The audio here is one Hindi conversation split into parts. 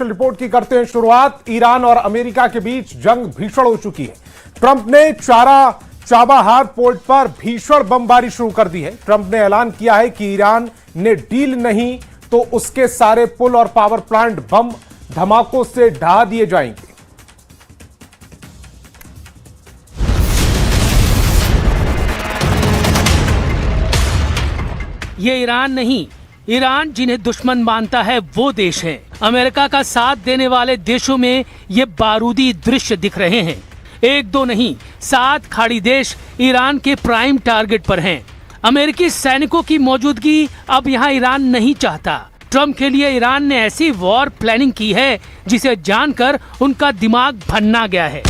रिपोर्ट की करते हैं शुरुआत। ईरान और अमेरिका के बीच जंग भीषण हो चुकी है। ट्रंप ने चाबाहार पोर्ट पर भीषण बमबारी शुरू कर दी है। ट्रंप ने ऐलान किया है कि ईरान ने डील नहीं तो उसके सारे पुल और पावर प्लांट बम धमाकों से ढहा दिए जाएंगे। ये ईरान नहीं, ईरान जिन्हें दुश्मन मानता है वो देश है। अमेरिका का साथ देने वाले देशों में ये बारूदी दृश्य दिख रहे हैं। एक दो नहीं, 7 खाड़ी देश ईरान के प्राइम टारगेट पर हैं। अमेरिकी सैनिकों की मौजूदगी अब यहाँ ईरान नहीं चाहता। ट्रंप के लिए ईरान ने ऐसी वॉर प्लानिंग की है जिसे जानकर उनका दिमाग भन्ना गया है।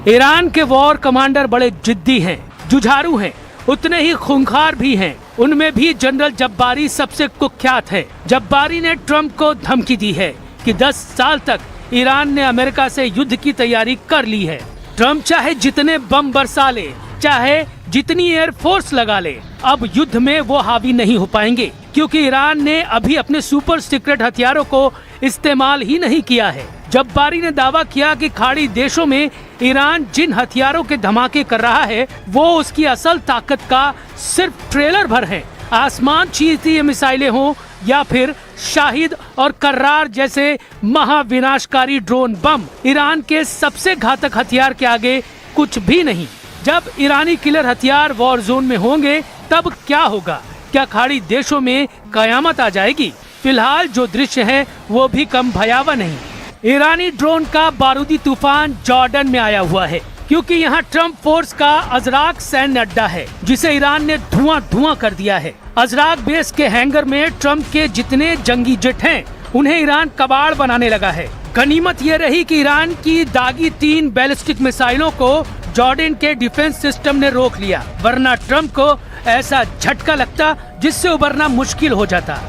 ईरान के वॉर कमांडर बड़े जिद्दी हैं, जुझारू हैं, उतने ही खूंखार भी हैं। उनमें भी जनरल जब्बारी सबसे कुख्यात है। जब्बारी ने ट्रंप को धमकी दी है कि 10 साल तक ईरान ने अमेरिका से युद्ध की तैयारी कर ली है। ट्रंप चाहे जितने बम बरसा ले, चाहे जितनी एयरफोर्स लगा ले, अब युद्ध में वो हावी नहीं हो पाएंगे, क्योंकि ईरान ने अभी अपने सुपर सीक्रेट हथियारों को इस्तेमाल ही नहीं किया है। जब्बारी ने दावा किया कि खाड़ी देशों में ईरान जिन हथियारों के धमाके कर रहा है वो उसकी असल ताकत का सिर्फ ट्रेलर भर है। आसमान छीनती ये मिसाइलें हों या फिर शाहिद और कर्रार जैसे महाविनाशकारी ड्रोन बम, ईरान के सबसे घातक हथियार के आगे कुछ भी नहीं। जब ईरानी किलर हथियार वॉर जोन में होंगे तब क्या होगा? क्या खाड़ी देशों में कयामत आ जाएगी? फिलहाल जो दृश्य है वो भी कम भयावह नहीं। ईरानी ड्रोन का बारूदी तूफान जॉर्डन में आया हुआ है, क्योंकि यहाँ ट्रंप फोर्स का अजराक सैन्य अड्डा है जिसे ईरान ने धुआं कर दिया है। अजराक बेस के हैंगर में ट्रंप के जितने जंगी जेट हैं उन्हें ईरान कबाड़ बनाने लगा है। गनीमत ये रही कि ईरान की दागी 3 बैलिस्टिक मिसाइलों को जॉर्डन के डिफेंस सिस्टम ने रोक लिया, वरना ट्रंप को ऐसा झटका लगता जिससे उबरना मुश्किल हो जाता।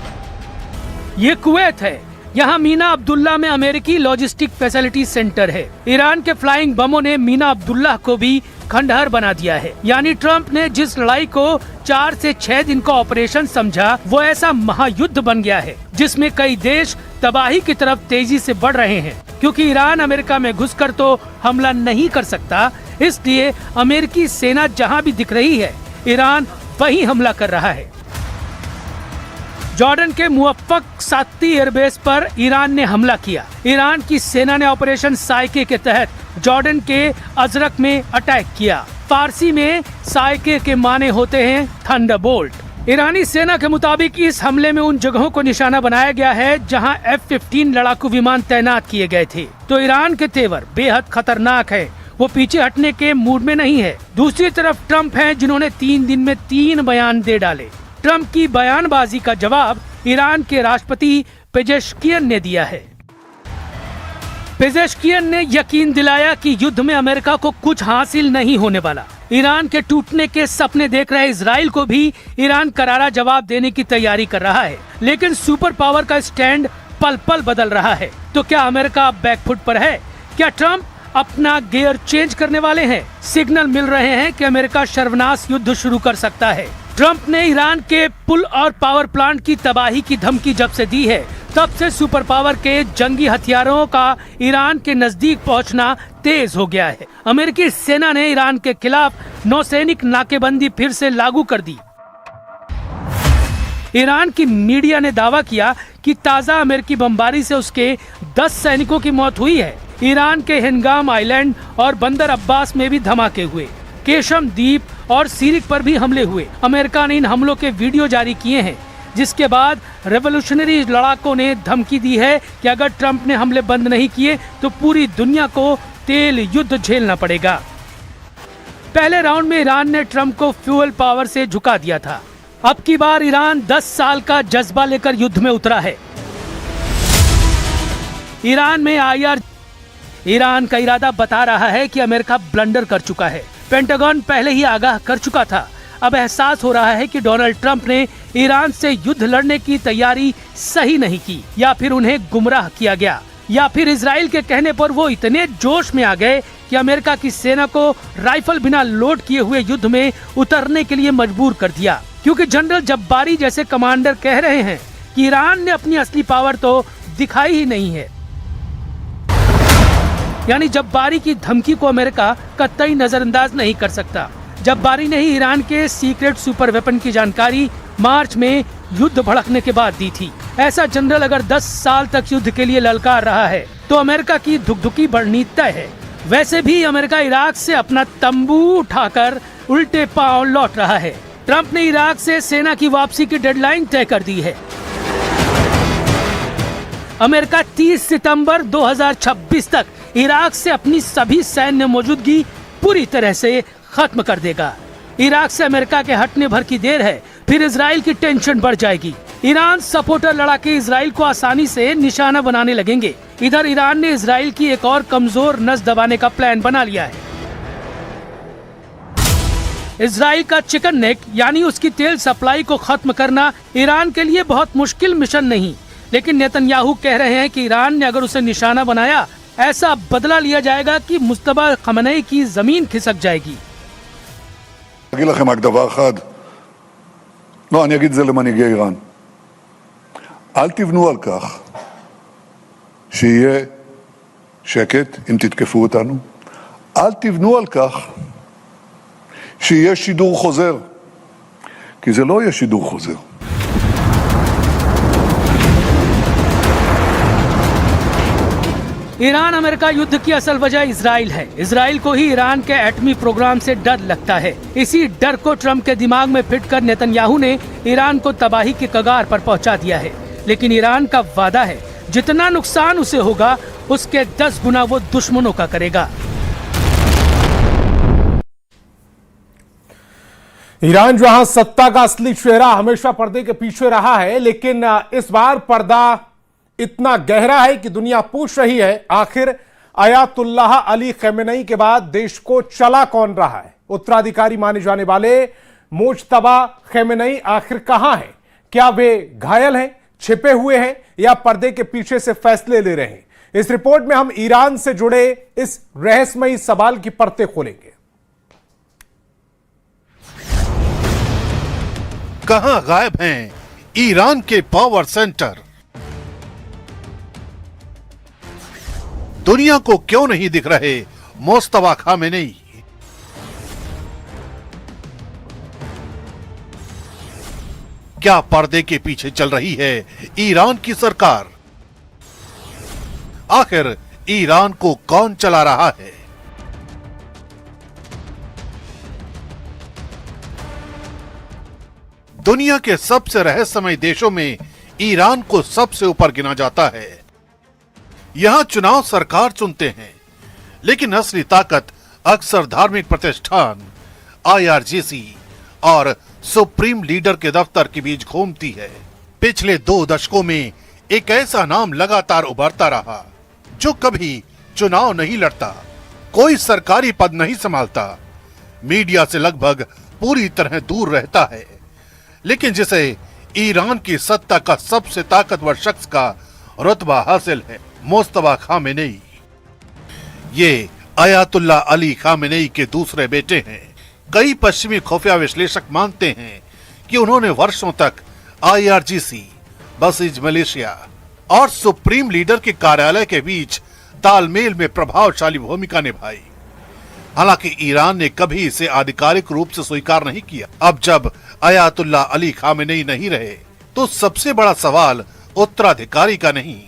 ये कुवैत है। यहाँ मीना अब्दुल्ला में अमेरिकी लॉजिस्टिक फैसिलिटी सेंटर है। ईरान के फ्लाइंग बमों ने मीना अब्दुल्ला को भी खंडहर बना दिया है। यानी ट्रंप ने जिस लड़ाई को 4 से 6 दिन का ऑपरेशन समझा वो ऐसा महायुद्ध बन गया है जिसमें कई देश तबाही की तरफ तेजी से बढ़ रहे हैं। क्योंकि ईरान अमेरिका में घुसकर तो हमला नहीं कर सकता, इसलिए अमेरिकी सेना जहाँ भी दिख रही है ईरान वहीं हमला कर रहा है। जॉर्डन के मुवफ्फक साती एयरबेस पर ईरान ने हमला किया। ईरान की सेना ने ऑपरेशन साइके के तहत जॉर्डन के अजरक में अटैक किया। फारसी में साइके के माने होते हैं थंडरबोल्ट। ईरानी सेना के मुताबिक इस हमले में उन जगहों को निशाना बनाया गया है जहां F-15 लड़ाकू विमान तैनात किए गए थे। तो ईरान के तेवर बेहद खतरनाक है, वो पीछे हटने के मूड में नहीं है। दूसरी तरफ ट्रंप हैं जिन्होंने 3 दिन में 3 बयान दे डाले। ट्रंप की बयानबाजी का जवाब ईरान के राष्ट्रपति पेजेश्कियन ने दिया है। पेजेश्कियन ने यकीन दिलाया कि युद्ध में अमेरिका को कुछ हासिल नहीं होने वाला। ईरान के टूटने के सपने देख रहे इजराइल को भी ईरान करारा जवाब देने की तैयारी कर रहा है। लेकिन सुपर पावर का स्टैंड पल पल बदल रहा है। तो क्या अमेरिका बैकफुट पर है? क्या ट्रंप अपना गियर चेंज करने वाले हैं? सिग्नल मिल रहे हैं कि अमेरिका सर्वनाश युद्ध शुरू कर सकता है। ट्रंप ने ईरान के पुल और पावर प्लांट की तबाही की धमकी जब से दी है तब से सुपर पावर के जंगी हथियारों का ईरान के नजदीक पहुंचना तेज हो गया है। अमेरिकी सेना ने ईरान के खिलाफ नौसैनिक नाकेबंदी फिर से लागू कर दी। ईरान की मीडिया ने दावा किया कि ताजा अमेरिकी बमबारी से उसके 10 सैनिकों की मौत हुई है। ईरान के हिंगाम आइलैंड और बंदर अब्बास में भी धमाके हुए। केशम द्वीप और सीरिक पर भी हमले हुए। अमेरिका ने इन हमलों के वीडियो जारी किए हैं, जिसके बाद रेवोल्यूशनरी लड़ाकों ने धमकी दी है कि अगर ट्रंप ने हमले बंद नहीं किए तो पूरी दुनिया को तेल युद्ध झेलना पड़ेगा। पहले राउंड में ईरान ने ट्रंप को फ्यूल पावर से झुका दिया था। अब की बार ईरान 10 साल का जज्बा लेकर युद्ध में उतरा है। ईरान का इरादा बता रहा है कि अमेरिका ब्लंडर कर चुका है। पेंटागन पहले ही आगाह कर चुका था। अब एहसास हो रहा है कि डोनाल्ड ट्रंप ने ईरान से युद्ध लड़ने की तैयारी सही नहीं की, या फिर उन्हें गुमराह किया गया, या फिर इजराइल के कहने पर वो इतने जोश में आ गए कि अमेरिका की सेना को राइफल बिना लोड किए हुए युद्ध में उतरने के लिए मजबूर कर दिया, क्योंकि जनरल जब्बारी जैसे कमांडर कह रहे हैं कि ईरान ने अपनी असली पावर तो दिखाई ही नहीं है। यानी जब्बारी की धमकी को अमेरिका कतई नजरअंदाज नहीं कर सकता। जब्बारी ने ही ईरान के सीक्रेट सुपर वेपन की जानकारी मार्च में युद्ध भड़कने के बाद दी थी। ऐसा जनरल अगर 10 साल तक युद्ध के लिए ललकार रहा है तो अमेरिका की धुकधुकी बढ़नी तय है। वैसे भी अमेरिका इराक से अपना तंबू उठाकर उल्टे पांव लौट रहा है। ट्रंप ने इराक से सेना की वापसी की डेडलाइन तय कर दी है। अमेरिका 30 सितंबर 2026 तक इराक से अपनी सभी सैन्य मौजूदगी पूरी तरह से खत्म कर देगा। इराक से अमेरिका के हटने भर की देर है, फिर इजराइल की टेंशन बढ़ जाएगी। ईरान सपोर्टर लड़ाके इजराइल को आसानी से निशाना बनाने लगेंगे। इधर ईरान ने इजराइल की एक और कमजोर नस दबाने का प्लान बना लिया है। इजराइल का चिकन नेक यानी उसकी तेल सप्लाई को खत्म करना ईरान के लिए बहुत मुश्किल मिशन नहीं, लेकिन नेतन्याहू कह रहे हैं कि ईरान ने अगर उसे निशाना बनाया, ऐसा बदला लिया जाएगा कि मुस्तफा खमेनी की जमीन खिसक जाएगी। אגיד לכם רק דבר אחד, לא, אני אגיד את זה למנהיגי איראן. אל תבנו על כך שיהיה שקט אם תתקפו אותנו. אל תבנו על כך שיהיה שידור חוזר, כי זה לא יהיה שידור חוזר. ईरान अमेरिका युद्ध की असल वजह इजराइल है। इजराइल को ही ईरान के एटमी प्रोग्राम से डर लगता है। इसी डर को ट्रंप के दिमाग में फिट कर नेतन्याहू ने ईरान को तबाही के कगार पर पहुंचा दिया है। लेकिन ईरान का वादा है, जितना नुकसान उसे होगा उसके 10 गुना वो दुश्मनों का करेगा। ईरान जहां सत्ता का असली चेहरा हमेशा पर्दे के पीछे रहा है, लेकिन इस बार पर्दा इतना गहरा है कि दुनिया पूछ रही है, आखिर अयातुल्लाह अली खमेनी के बाद देश को चला कौन रहा है। उत्तराधिकारी माने जाने वाले मुज्तबा खमेनी आखिर कहां हैं? क्या वे घायल हैं, छिपे हुए हैं, या पर्दे के पीछे से फैसले ले रहे हैं? इस रिपोर्ट में हम ईरान से जुड़े इस रहस्यमयी सवाल की परतें खोलेंगे। कहां गायब हैं ईरान के पावर सेंटर? दुनिया को क्यों नहीं दिख रहे मुस्तफा खमेनी? क्या पर्दे के पीछे चल रही है ईरान की सरकार? आखिर ईरान को कौन चला रहा है? दुनिया के सबसे रहस्यमय देशों में ईरान को सबसे ऊपर गिना जाता है। यहां चुनाव सरकार चुनते हैं, लेकिन असली ताकत अक्सर धार्मिक प्रतिष्ठान, IRGC और सुप्रीम लीडर के दफ्तर के बीच घूमती है। पिछले 2 दशकों में एक ऐसा नाम लगातार उभरता रहा जो कभी चुनाव नहीं लड़ता, कोई सरकारी पद नहीं संभालता, मीडिया से लगभग पूरी तरह दूर रहता है, लेकिन जिसे ईरान की सत्ता का सबसे ताकतवर शख्स का रुतबा हासिल है, मुस्तफा खमेनी। ये अयातुल्ला अली खमेनी के दूसरे बेटे हैं। कई पश्चिमी खुफिया विश्लेषक मानते हैं कि उन्होंने वर्षों तक IRGC, बसीज मलेशिया और सुप्रीम लीडर के कार्यालय के बीच तालमेल में प्रभावशाली भूमिका निभाई। हालांकि ईरान ने कभी इसे आधिकारिक रूप से स्वीकार नहीं किया। अब जब अयातुल्ला अली खमेनी नहीं रहे, तो सबसे बड़ा सवाल उत्तराधिकारी का नहीं,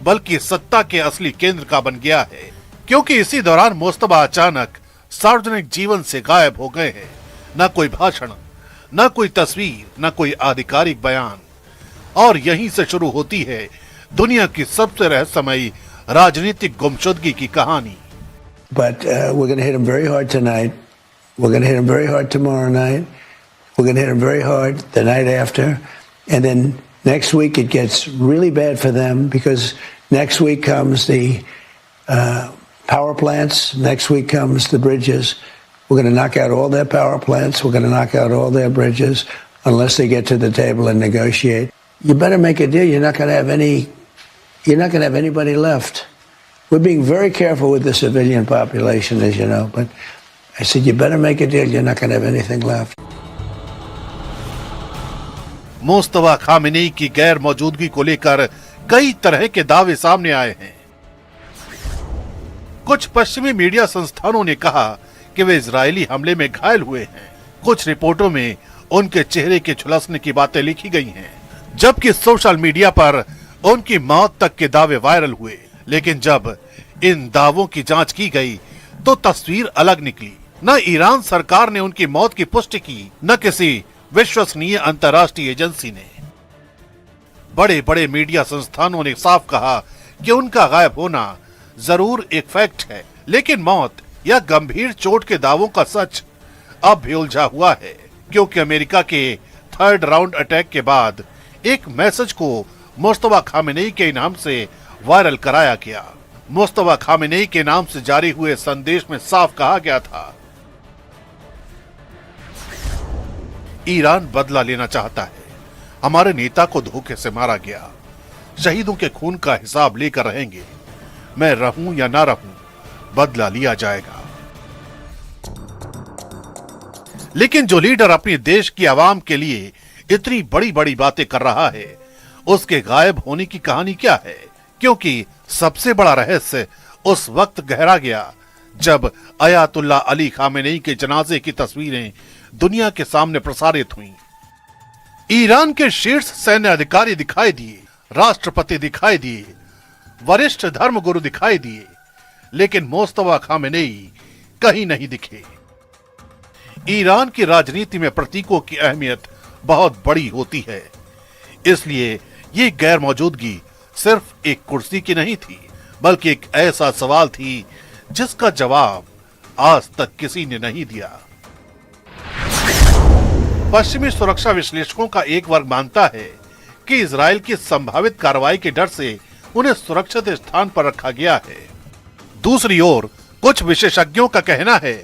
बल्कि सत्ता के असली केंद्र का बन गया है, क्योंकि इसी दौरान मुस्तफा अचानक सार्वजनिक जीवन से गायब हो गए हैं। न कोई भाषण, न कोई तस्वीर, न कोई आधिकारिक बयान। और यहीं से शुरू होती है दुनिया की सबसे रहस्यमयी राजनीतिक गुमशुदगी की कहानी। But we're going to hit him very hard tonight. We're going to hit him very hard tomorrow night. We're going to hit him very hard the night after. And then next week it gets really bad for them, because next week comes the power plants. Next week comes the bridges. We're going to knock out all their power plants. We're going to knock out all their bridges unless they get to the table and negotiate. You better make a deal. You're not going to have anybody left. We're being very careful with the civilian population, as you know. But I said, you better make a deal. You're not going to have anything left. Mustafa Khamenei की गैर मौजूदगी को लेकर कई तरह के दावे सामने आए हैं। कुछ पश्चिमी मीडिया संस्थानों ने कहा कि वे इजरायली हमले में घायल हुए हैं। कुछ रिपोर्टों में उनके चेहरे के झुलसने की बातें लिखी गई हैं, जबकि सोशल मीडिया पर उनकी मौत तक के दावे वायरल हुए। लेकिन जब इन दावों की जांच की गई तो तस्वीर अलग निकली। न ईरान सरकार ने उनकी मौत की पुष्टि की, न किसी विश्वसनीय अंतर्राष्ट्रीय एजेंसी ने। बड़े बड़े मीडिया संस्थानों ने साफ कहा कि उनका गायब होना जरूर एक फैक्ट है, लेकिन मौत या गंभीर चोट के दावों का सच अब भी उलझा हुआ है, क्योंकि अमेरिका के 3rd राउंड अटैक के बाद एक मैसेज को मुस्तफा खामेनी के नाम से वायरल कराया गया। मुस्तफा खामेनी के नाम से जारी हुए संदेश में साफ कहा गया था, ईरान बदला लेना चाहता है, हमारे नेता को धोखे से मारा गया, शहीदों के खून का हिसाब लेकर रहेंगे, मैं रहूं या ना रहूं, बदला लिया जाएगा। लेकिन जो लीडर अपने देश की आवाम के लिए इतनी बड़ी बड़ी बातें कर रहा है, उसके गायब होने की कहानी क्या है? क्योंकि सबसे बड़ा रहस्य उस वक्त गहरा गया जब अयातुल्ला अली खामेनी के जनाजे की तस्वीरें दुनिया के सामने प्रसारित हुईं। ईरान के शीर्ष सैन्य अधिकारी दिखाई दिए, राष्ट्रपति दिखाई दिए, वरिष्ठ धर्मगुरु दिखाई दिए, लेकिन मुस्तफा खामेनी कहीं नहीं दिखे। ईरान की राजनीति में प्रतीकों की अहमियत बहुत बड़ी होती है, इसलिए ये गैर मौजूदगी सिर्फ एक कुर्सी की नहीं थी, बल्कि एक ऐसा सवाल थी जिसका जवाब आज तक किसी ने नहीं दिया। पश्चिमी सुरक्षा विश्लेषकों का एक वर्ग मानता है कि इजराइल की संभावित कार्रवाई के डर से उन्हें सुरक्षित स्थान पर रखा गया है। दूसरी ओर कुछ विशेषज्ञों का कहना है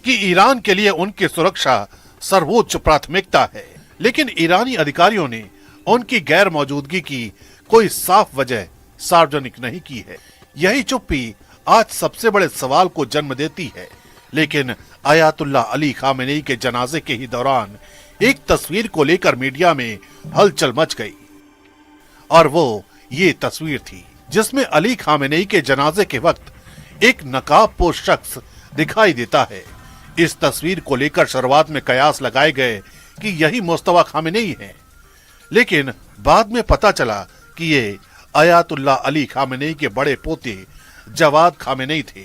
कि ईरान के लिए उनकी सुरक्षा सर्वोच्च प्राथमिकता है, लेकिन ईरानी अधिकारियों ने उनकी गैर मौजूदगी की कोई साफ वजह सार्वजनिक नहीं की है। यही चुप्पी आज सबसे बड़े सवाल को जन्म देती है। लेकिन अयातुल्ला अली खामेनी के जनाजे के ही दौरान एक तस्वीर को लेकर मीडिया में हलचल मच गई, और वो ये तस्वीर थी जिसमें अली खामेनी के जनाजे के वक्त एक नकाबपोश शख्स दिखाई देता है। इस तस्वीर को लेकर शुरुआत में कयास लगाए गए कि यही मुस्तफा खामेनी है, लेकिन बाद में पता चला कि ये अयातुल्ला अली खामेनी के बड़े पोते जवाद खामेनी थे।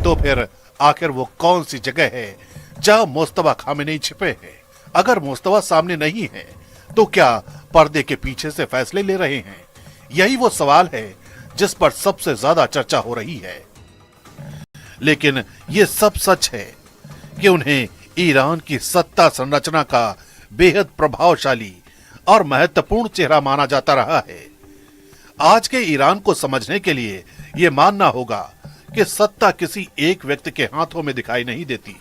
तो फिर आखिर वो कौन सी जगह है जहां मुस्तफा खामेनी छिपे हैं? अगर मुस्तफा सामने नहीं है तो क्या पर्दे के पीछे से फैसले ले रहे हैं? यही वो सवाल है जिस पर सबसे ज्यादा चर्चा हो रही है। लेकिन ये सब सच है कि उन्हें ईरान की सत्ता संरचना का बेहद प्रभावशाली और महत्वपूर्ण चेहरा माना जाता रहा है। आज के ईरान को समझने के लिए ये मानना होगा कि सत्ता किसी एक व्यक्ति के हाथों में दिखाई नहीं देती।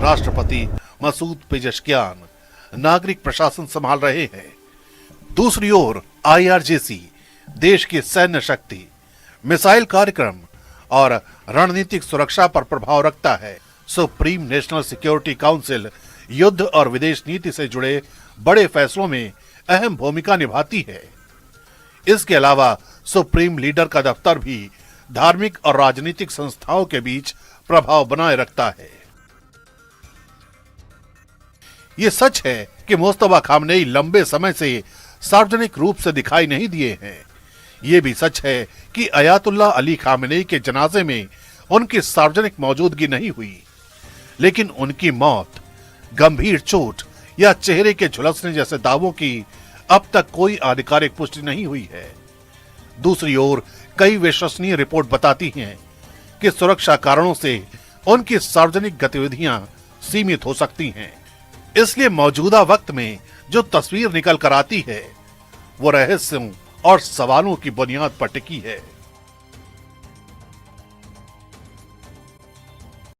राष्ट्रपति मसूद पेजेश्कियान नागरिक प्रशासन संभाल रहे हैं। दूसरी ओर IRGC देश की सैन्य शक्ति, मिसाइल कार्यक्रम और रणनीतिक सुरक्षा पर प्रभाव रखता है। सुप्रीम नेशनल सिक्योरिटी काउंसिल युद्ध और विदेश नीति से जुड़े बड़े फैसलों में अहम भूमिका निभाती है। इसके अलावा सुप्रीम लीडर का दफ्तर भी धार्मिक और राजनीतिक संस्थाओं के बीच प्रभाव बनाए रखता है। ये सच है कि मुस्तफा खामेनी लंबे समय से सार्वजनिक रूप से दिखाई नहीं दिए हैं। ये भी सच है कि अयातुल्ला अली खामेनी के जनाजे में उनकी सार्वजनिक मौजूदगी नहीं हुई, लेकिन उनकी मौत, गंभीर चोट या चेहरे के झुलसने जैसे दावों की अब तक कोई आधिकारिक पुष्टि नहीं हुई है। दूसरी ओर कई विश्वसनीय रिपोर्ट बताती हैं कि सुरक्षा कारणों से उनकी सार्वजनिक गतिविधियां सीमित हो सकती हैं। इसलिए मौजूदा वक्त में जो तस्वीर निकल कर आती है वो रहस्यों और सवालों की बुनियाद पर टिकी है।